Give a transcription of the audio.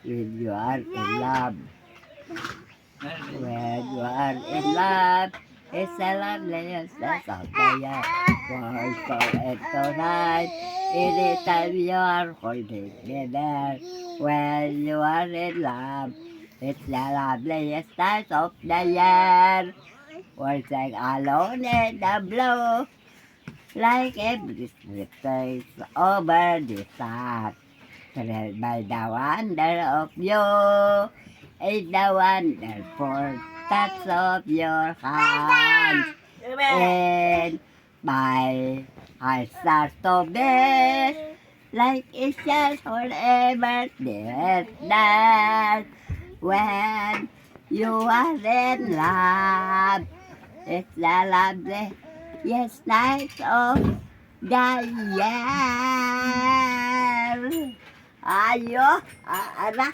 when you are in love. When you are in love, it's the loveliest days of the year. World for it tonight, anytime you are holding me there. When you are in love, it's the loveliest days of the year. We're sing alone in the blue, like every sweet things over the sun. Thrilled by the wonder of you, and the wonderful touch of your hands. And my heart starts to beat like it's just forever did that. When you are in love, it's the lovely yes night of the year. Ayo, ara.